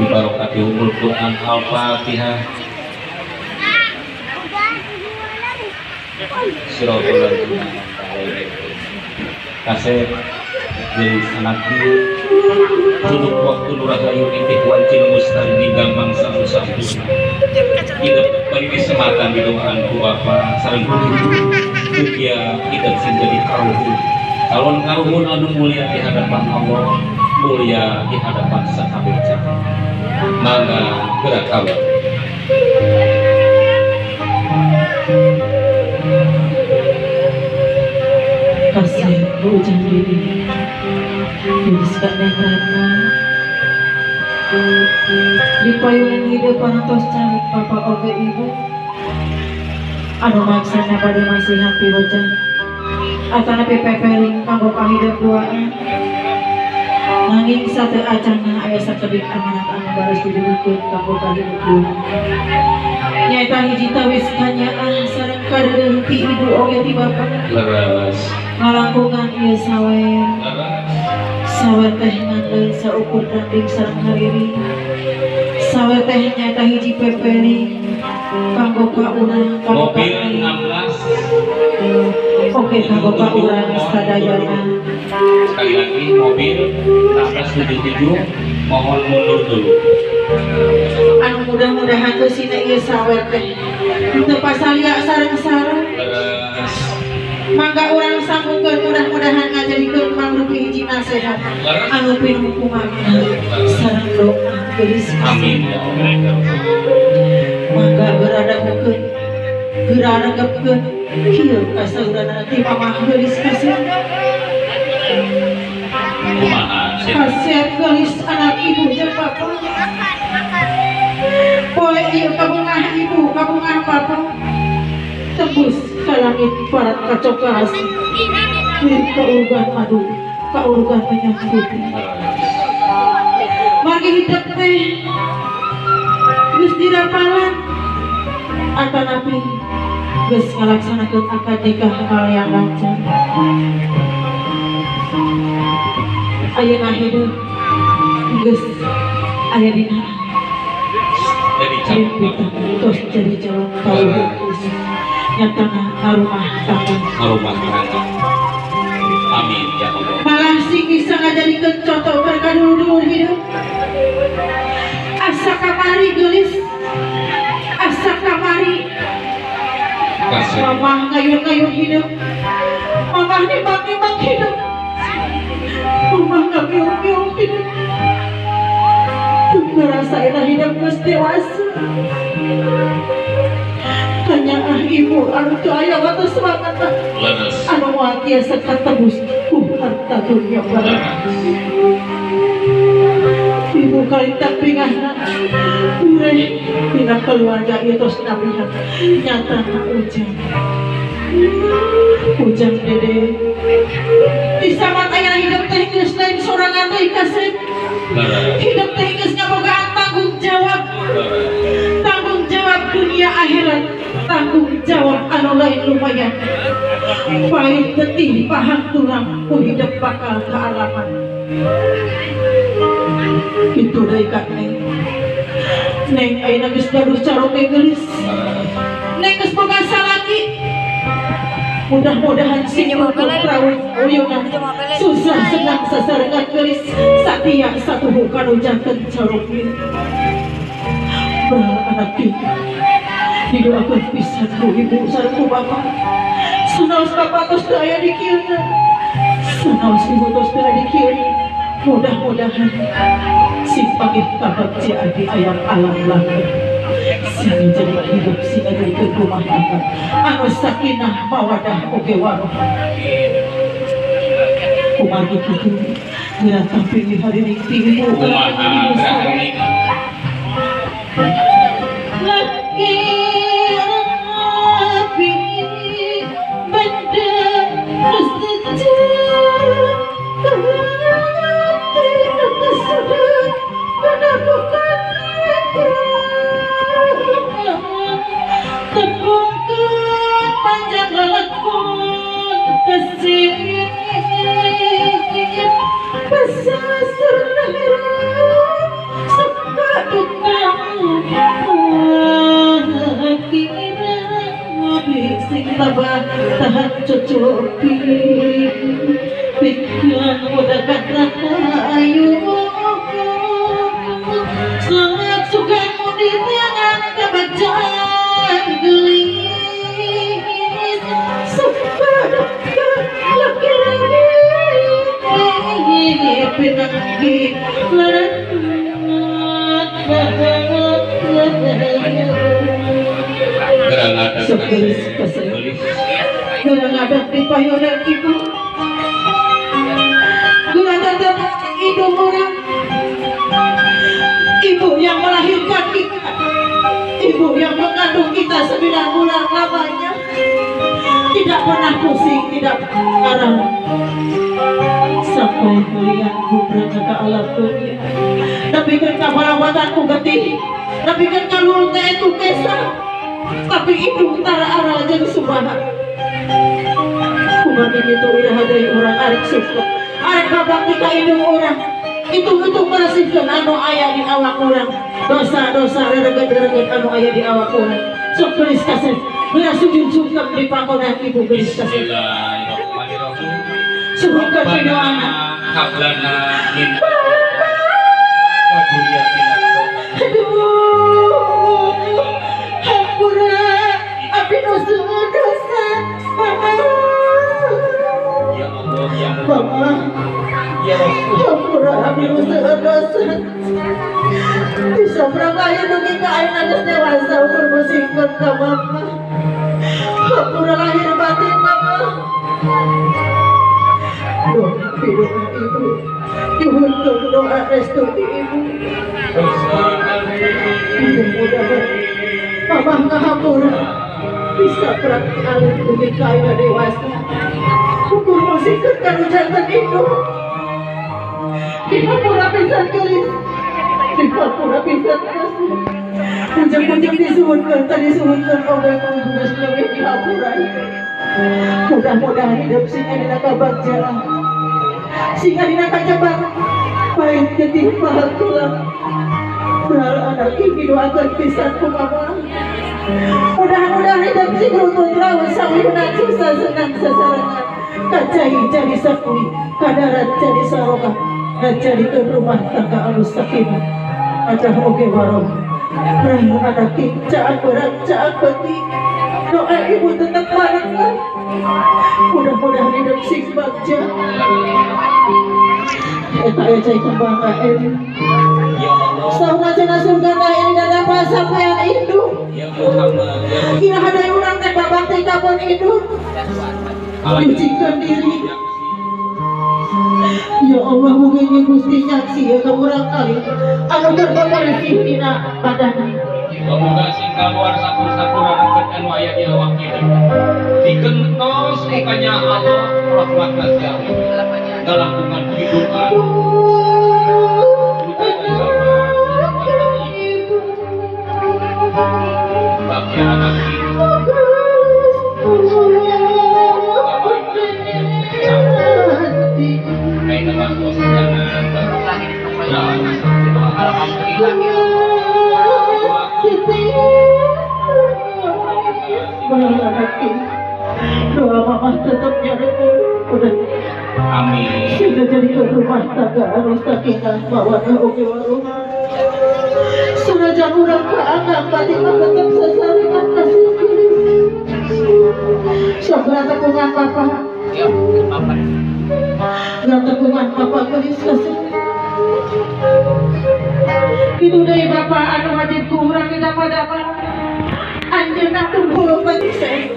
Barokati umul Quran Al-Fatihah. Siratul ladzina kasih dari anakku duduk waktu nurahayu itih wancil mustahil gampang satu-satu hidup bagi kesempatan di doaanku Bapa sareng dia hidup sing jadi karuhun kalon karuhun anu mulia di hadapan Allah, mulia di hadapan sakabeh mangga gerak kawan kasih hujan diri disekat negrana di payungan hidup pantos canik bapak oge ibu anu maksana pada masih hampir wajah atana pepeling kanggo pahidup duaan nanging satu acana ayah sakabik amanat anu baris didudukkeun kanggo pahidup duaan nyaeta hiji tawis kanyaan sareng kadeung ti ibu oge ti bapak leres ngalangkungan ieu sawer teh ngandel saukur dambing sareng hariri sawer teh nyaeta hiji pepeling kanggo ka urang mobil 16 oke kanggo ka urang sadayana sekali lagi mobil 1677 mohon mundur dulu anu mudah-mudahan tuh sina ieu sawer teh teu pasalia sareng-sareng mangga urang sambungkeun mudah-mudahan ngajadikeun mangrupi hiji nasehat anu pinuh kumaha sareng doa geulis amin ya Allah mangga geradagkeun geradagkeun kieu kasaurana ti mamah geulis kasih kumaha kasih geulis anak ibu jeung papa poe ieu kabungah ibu kabungah papa tembus ke langit parat kacokas kaurgan madu kaurgan menyangkuti margi hidup teh geus dirapalan atanapi geus ngalaksanakeun akad nikah kalian lancar ayeuna hidup geus aya dina tos jadi calon kaluhur nyatana rumah tangga amin ya Allah malah sing bisa ngajadikeun contoh berkadul-dul hidup asa kamari geulis asa kamari mamah ngayun-ngayun hidup mamah nimbang-nimbang hidup mamah ngabiung-biung hidup ngerasain hidup geus dewasa hanya ibu anu teu aya wates banget anu moal tiasa katebus ku harta dunia barang ibu kalintang pingahna urang dina keluarga ieu tos nabihan nyatana ujang dede di samat aya hidup teh geus lain sorangan teh kasih hidup teh geus ngabogaan tanggung jawab dunia akhirat tanggung jawab anu lain lumayan pahit getih paham tulang ku hidup bakal kealaman itu dari kak neng ayeuna geus gaduh caroke geulis neng geus boga salaki mudah-mudahan si rawit uyunan susah senang sasarengan geulis satia satu bukan ujankeun caroke anak kita didoakan pisan ku ibu sareng ku bapak sanaos bapak tos teu aya di kieuna sanaos ibu tos teu aya di kieuna mudah-mudahan si pagih kabar si adi ayam alam langit sing jadi hidup sing jadi rumah tangga anu sakinah mawadah oge warohmah kumargi kitu geura tampil di hari ini ibu panjang lakon kasih pesasar suka duka akhirnya bising tabah tahan cucupi pikiran udah kata ayo sangat suka di tangan kebacaan gelis sepadan laki-laki pinanggi Gerang ada segelis gerang ada di payunan ibu gerang ada hidup orang ibu yang melahirkan kita, ibu yang mengandung kita 9 bulan lamanya, tidak pernah pusing, tidak marah, sampai melihatku berangkat ke alam dunia. Tapi kan kapalawatanku getih, tapi kan kalulnya itu kesah, tapi itu utara arah jadi subahan. Kuman ini tuh udah ada orang arek suka, arek babak tika indung orang. Itu merasihkan anu ayah di awak orang, dosa-dosa rereget-rereget anu ayah di awak orang. Sok gelis kasih, bila sujud-sujud di pangkonan ibu gelis kasih. Bismillahirrahmanirrahim. Suruhkan di doana. Hablana min wajuriyatina. Aduh, hampura, api dosa. Ya Allah, ya Mama, ya Rasul. hampura, api dosa. Bisa berangkaya dugi ke air nagas dewasa ukur musingkan ke mama. Hampura lahir batin mama. Doa doa ibu, dihuntung doa restu di ibu. Mudah-mudahan mama ngahampura bisa praktik alit dugi ke air dewasa ukur musingkan ke jantan itu. Dihapura pisan gelis, dihapura pisan kasih. Puja-puja disuhunkan, tadi suhunkan orang mengugas lebih dihapura. Mudah-mudahan hidup singa dina kabagja, singa dina kajabang, pahit getih bahagia. Beral anak ini doakan pisan ku mama. Mudah-mudahan hidup si gerutun lawan sawihunan susah senang sasarangan. Kacai jadi sakui, kadarat jadi sarokah, ngajadikeun rumah tangga alus sakinah. Adah oge warung, perang anak caan berat caan peti. Doa ibu tetap bareng. Mudah-mudahan hidup sing bagja. Eta aya cai kebanggaan. Ya Allah, Sauna cenah surga teh ini dada pasampean itu. ya Muhammad, ya Rasul. Kira ada urang teh babakti kapun itu. Cucikan diri. Ya Allah mungkin Gusti nyaksi ya ka urang kali. Anu berbarisih dina badan. Semoga sing keluar sakur-sakuran anu aya di awak kita. Digentos mukanya Allah rahmat nasya dalam hubungan kehidupan. Bagi anak kita. Kain nama bosnya Doa mama tetap nyari udah amin. sudah jadi ke rumah tangga harus sakinah mawadah oke warung sudah jam urang ke anak Fatimah tetap sasaringan kasih kiri sok tekungan papa tekungan papa gelis kasih itu dari bapak anu wajib kurang tidak pada anjeunna kumpul penyisih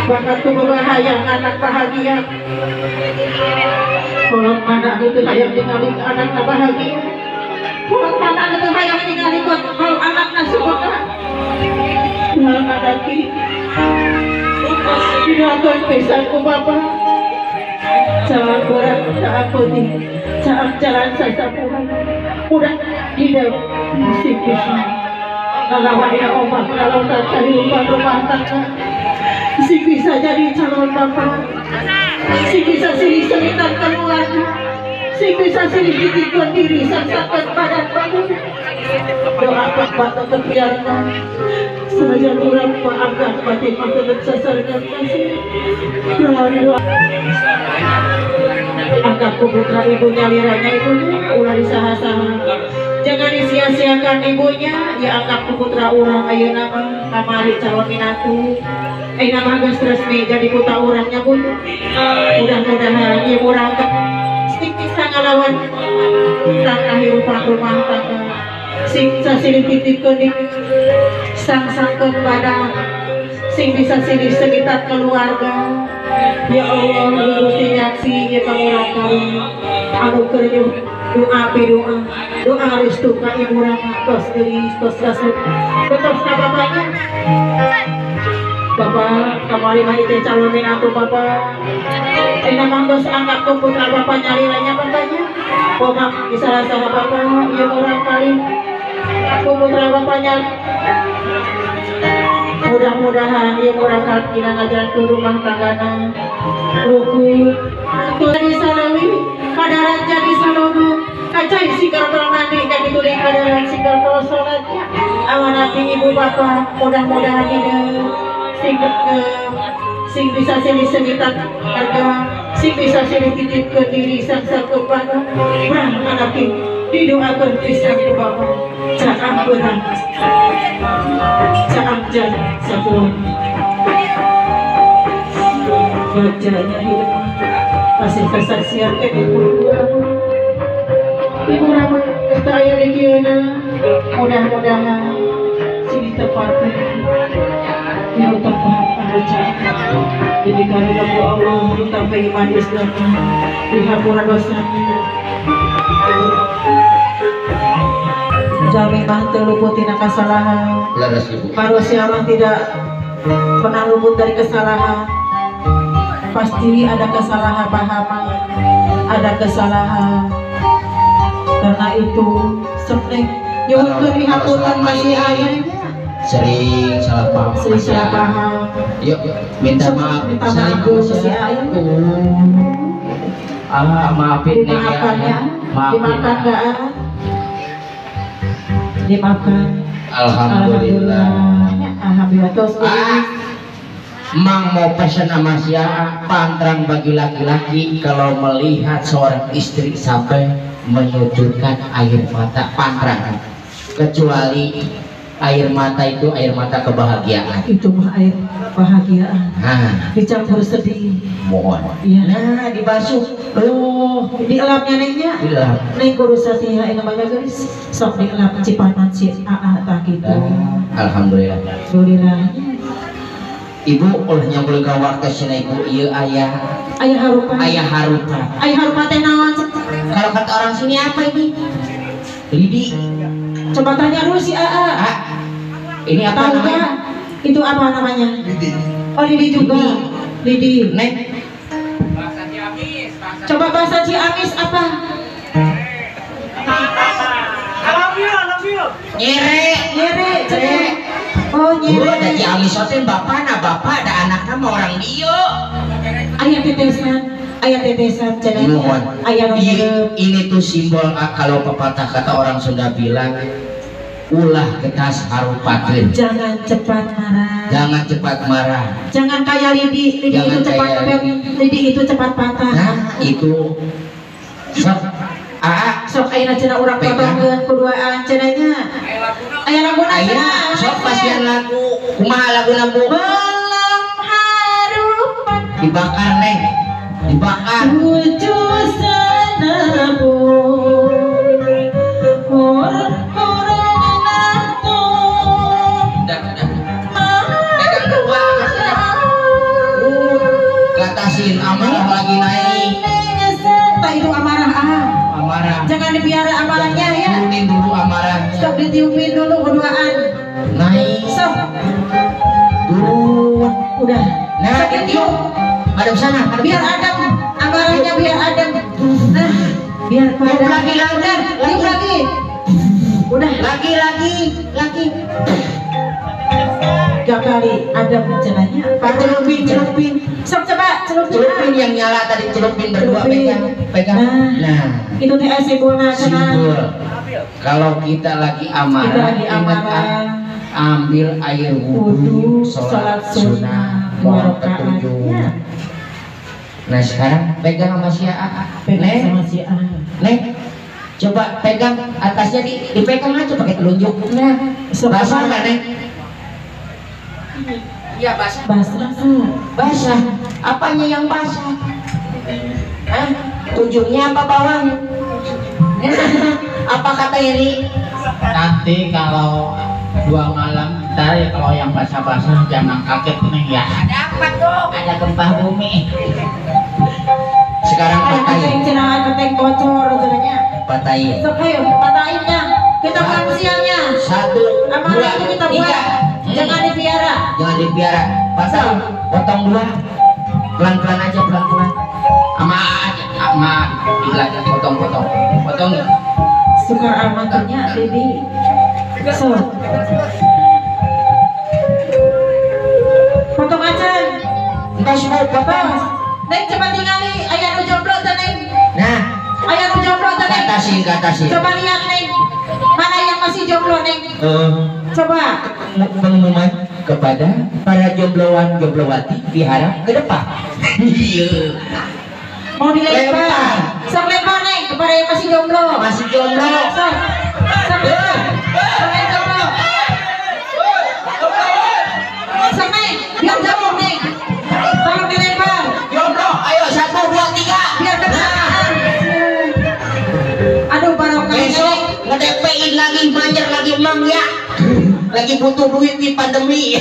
bakat kumaha hayang anak bahagia kolot mana itu hayang ningali anakna bahagia kolot mana itu hayang ningali kalau anakna suka hal ada ki dilakukan pisan ku bapak aku nih saat jalan saya udah hidup musik bisa ngelawan dia obat ngelawan kehidupan rumah tangga si bisa jadi calon bapak si bisa silih selitan keluarga si bisa silih ditikun diri sakit badan bangun doa batu kebiarkan senajan kurang maafkan batin maksud sasarkan kasih doa angkatku putra ibunya liranya ibunya ulah disaha-saha jangan disia-siakan ibunya ya angkatku putra orang ayo nama kamari calon minatu nama agak resmi jadi putra orangnya pun mudah-mudahan ya orang sedikit sangat lawan tentang kehidupan rumah tangga sing silih titipkan di sang-sangkan pada sing bisa silih sekitar keluarga ya Allah Gusti nyaksi ya pangurang kami anu keur doa restu ka ibu rama tos geulis tos kasut tos ka bapaknya bapak kamari mah teh calon minatu bapak nama tos angkat ke putra bapak nyaliranya bapaknya bapak bisa salah bapak ya orang kali aku putra bapaknya mudah-mudahan yang orang kaki ngajaran ke rumah tanggana rukun tuh di salawi kadaran jadi salono kacai sikar mandi dan ditulis kadaran sikar kalau sholatnya amanati ibu bapak mudah-mudahan ini sing bisa silih sekitar harga sing bisa silih titip ke diri sang-sang kepala berang anaki didoakan pisang ke bapak caam berang caam jalan satu wajahnya hidup kasih kesaksian ibu rama kita ayah regiana mudah-mudahan sini tepatkan ya tepat rencana jadi kami doa Allah tambah iman Islam dihapura dosanya jami mah terluput tina kesalahan manusia mah tidak pernah luput dari kesalahan pasti ada kesalahan pahaman ada kesalahan karena itu sering nyuhun dihapuran masih ayahnya sering salah paham yuk minta maaf si ayah maafin dimaafkan ya dimaafkan gak dimaafkan alhamdulillah alhamdulillah terus Mang mau pesan sama siapa pantrang bagi laki-laki kalau melihat seorang istri sampai menyucurkan air mata pantrang kecuali air mata itu air mata kebahagiaan itu mah air kebahagiaan dicampur sedih mohon iya nah dibasuh dielapnya nengnya dilap neng kudu sasiha namanya guys sok dielap cipanan si aa tak gitu alhamdulillah alhamdulillah ibu ulah nyambul ka wartos cenah ibu ieu ayah harupan teh naon kalau kata orang sini apa ini lidi coba tanya dulu si aa ini apa tahu namanya gak? Itu apa namanya lidi oh lidi juga lidi nek coba bahasa Ciamis apa nyere oh nyere ada Ciamis teh bapak ada anaknya mau orang dia ayah tetesan cenah ayah ini tuh simbol kalau pepatah kata orang Sunda bilang ulah getas harupakeun jangan cepat marah jangan kayak lidi itu cepat lidi itu cepat patah nah itu sok ayeuna cenah urang potongkeun kuduaan cenahnya aya laguna cenah sok pasieun lagu kumaha laguna Bu belum harupan dibakar neng dibakar wujud sanabun gatasin amarah lagi naik tak itu amarah jangan dibiara amarahnya ya turunin dulu amarahnya sok ditiupin dulu berduaan naik sok turun udah nah sok ditiup ada sana biar adem amarahnya biar adem biar pada lagi lagi udah lagi tiga kali ada rencananya celupin sok coba celupin yang nyala tadi, celupin berdua, pegang nah itu teh simbolna cenah simbol kalau kita lagi amarah, ingat ambil air wudhu, sholat sunnah, mohon petunjuk. Nah sekarang pegang sama si A, pegang sama si A. Neng, coba pegang atasnya dipegang aja pakai telunjuk. Nah, basah nggak Neng? Iya basah. Basah. Apanya yang basah? Hah? Ujungnya apa bawahnya? Apa kata ini? Nanti kalau 2 malam ntar ya, kalau yang basah-basah jangan kaget nih ya. Ada apa tuh? Ada gempa bumi. Sekarang Keteng patahin. cenah keteng bocor cenahnya. Patahin. Sok ayo patahinnya. Kita pangsiannya. 1, 2, Amanah itu kita buat. 3. Jangan dipiara. Jangan dipiara. Patahin. Potong 2. Pelan-pelan aja, pelan-pelan. Sama lagi potong-potong. Potong. Sukar amatnya Bibi. So. Potong aja. Enggak semua potong. Neng coba tinggali ayah nu jomblo teh Neng. Nah, Ayah nu jomblo teh Neng. katasin. Coba lihat Neng. Mana yang masih jomblo Neng? Coba. Pengumuman kepada para jombloan jomblowati diharap ke depan. Iya. Mau dilempar. Lempar. Sok lempar Neng kepada yang masih jomblo. Masih jomblo. Sok. Sok lempar. Sok yang jomblo. Sok Neng. Biar jauh Neng. Tolong dilempar. Jomblo, ayo 1, 2, 3. Biar kebenaran. Aduh barokah Besok Neng. ngedepein lagi, banyak lagi emang ya. Lagi butuh duit di pandemi.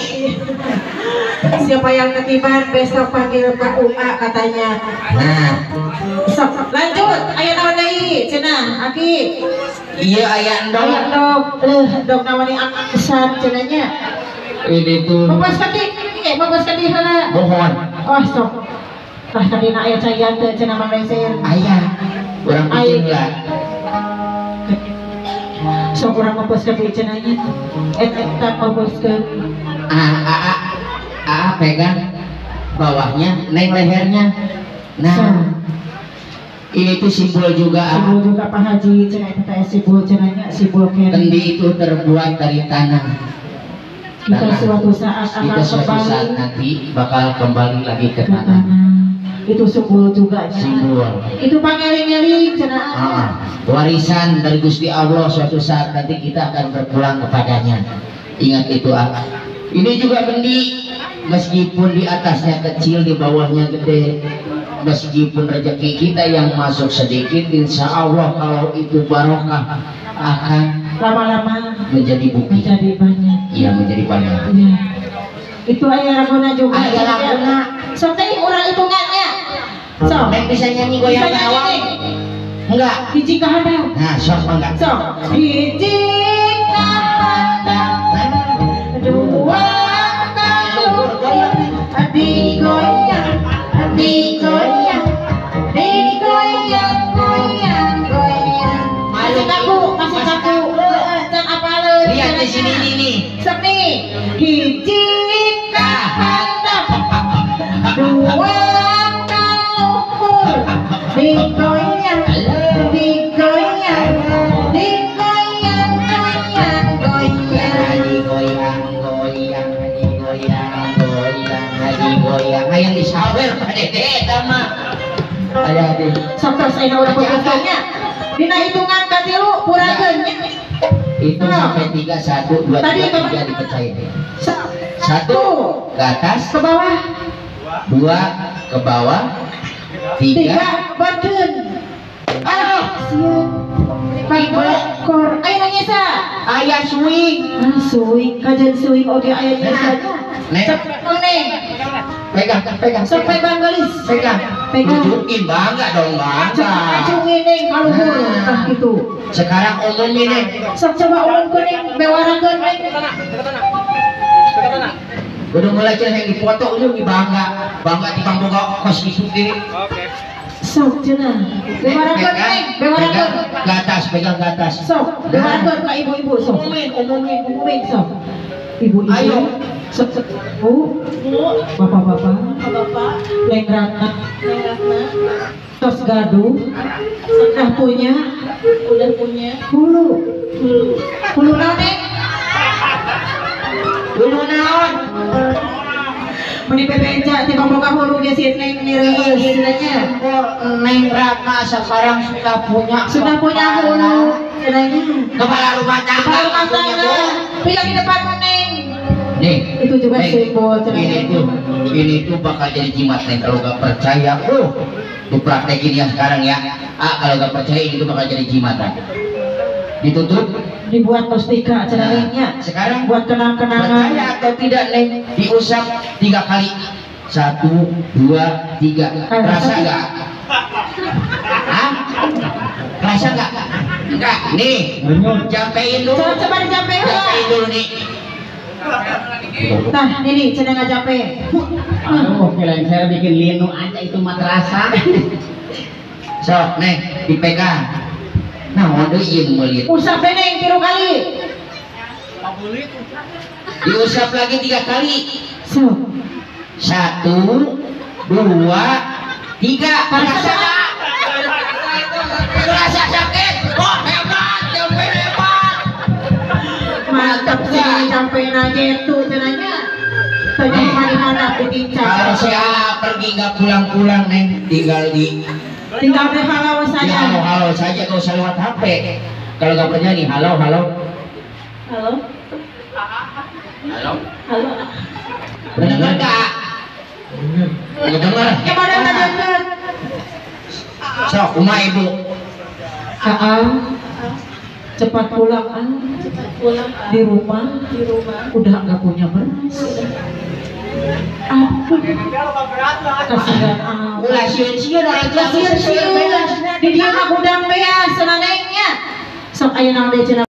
Siapa yang ketiban besok panggil Pak UA katanya. Nah, Sok lanjut. Ayah nawan deui cenah Aki. iya ayah Ayah endong. dok nawani aksan cenahnya. Ini tuh Bebas kadi heula. mohon. Oh sok. Tah kadina aya cayan teh cenah Mang Leser. Ayah, orang bikin lah. Sok urang bebas kadi cenahnya. Eta bebaskeun. Pegang bawahnya, neng lehernya. Nah, ini tuh simbol juga. Simbol juga Pak Haji cenah eta teh simbol cenahnya simbol kene. Kendi itu terbuat dari tanah. Kita suatu saat akan Kita suatu saat kembali nanti bakal kembali lagi ke ke tanah. tanah. Itu simbol juga nya. Simbol. Itu pangeling-eling cenah. Warisan dari Gusti Allah, suatu saat nanti kita akan berpulang kepadanya. Ingat itu. Ini juga kendi, meskipun di atasnya kecil, di bawahnya gede, meskipun rezeki kita yang masuk sedikit, insya Allah kalau itu barokah akan Lama-lama menjadi bukti. menjadi banyak. Iya, menjadi banyak. Iya. Itu ayah raguna juga. Ayah raguna. So teh urang hitungannya. So, Neng bisa nyanyi goyang bisa awal? nyanyi. Enggak. Hiji kahadap. Nah, sok enggak. So, hiji kahadap. Dua kaluhur. Digoyang, digoyang, digoyang, goyang, goyang. Masih kaku. Can apaleun. Lihat di sini nih. Sok nih. Hiji kahadap. Dua kaluhur. Digoyang, digoyang, digoyang, goyang, goyang. Digoyang. Hayang disawer Pak Dede sama. Ada. Sok tos ayeuna urang pembukaannya. Dina hitungan katilu purageun nya. Itu sampai 3, 1, 2, Tadi 3, 3 dipercaya. 1 ke atas, ke bawah, 2 ke bawah, 3 bageun. Sieu. Pagokor. Aya nu nyesa. ayah swing. Suing, kajian suing oge aya nyesanya. Neng, Sok Neng. pegang. Sok pegang gelis. Pegang. Pegang. Tunjukin bangga dong, Sok bangga. acungin Neng kaluhur tah kitu. Sekarang umumin Neng. Sok coba umumkeun Neng bewarakeun Neng. Udah mulai yang dipoto udah bangga di pangboga kos gitu. Sok cenah. Bewarangkeun neng, bewarangkeun. Ke atas, pegang ke atas. Sok, bewarangkeun ka ibu-ibu sok. Umumin sok. Ibu-ibu. Ayo. Sok. Bu. Bapak-bapak. Lengratna. Tos gaduh. Udah punya. Hulu. Hulu naon neng? Dulu naon? Meni pepenca ti boga hulu ge si neng nireus cenanya. Neng Ratna sekarang sudah punya hulu cenanya. kepala rumah tangga. Kepala rumah tangga. Yang di depan neng. Nih, Itu juga Neng, simbol cenanya. ini tuh bakal jadi jimat Neng kalau gak percaya. Dipraktekin ya sekarang ya. Kalau gak percaya ini tuh bakal jadi jimatan. Ditutup, Dibuat mustika cenanya. sekarang Buat kenang-kenangan. percaya atau tidak Neng, diusap 3 kali. 1, 2, 3. Rasa nggak? Hah? Rasa nggak? Enggak. Nih, jampein dulu. Coba dijampe Jampein dulu nih. Nah, ini cenah ngajape. Aduh, kirain saya bikin linu aja itu materasa. Sok, Neng, dipegang. Nah, waduh iya melihat. Usap deh neng 3 kali. Diusap lagi 3 kali. Sok. 1, 2, 3. Rasa nggak? Rasa sakit? Oh hebat, jampe hebat. Mantap sih sampai aja itu cenanya. Tanya mana bikin Kalau cara. saya pergi nggak pulang-pulang Neng, tinggal di Tinggal berhalau ya saja. halo saja, gak usah lewat HP. Kalau nggak percaya nih, halo. Halo. Halo. Halo. Mendengar nggak? Mendengar. Kemana tadi? Sok, rumah ibu. Cepat pulang di rumah udah nggak punya beras. Apa? Kasihan Ulah sieun-sieun orang tua Kasihan sieun. di dia mah gudang beas senanengnya. Sok aya naon deui cenah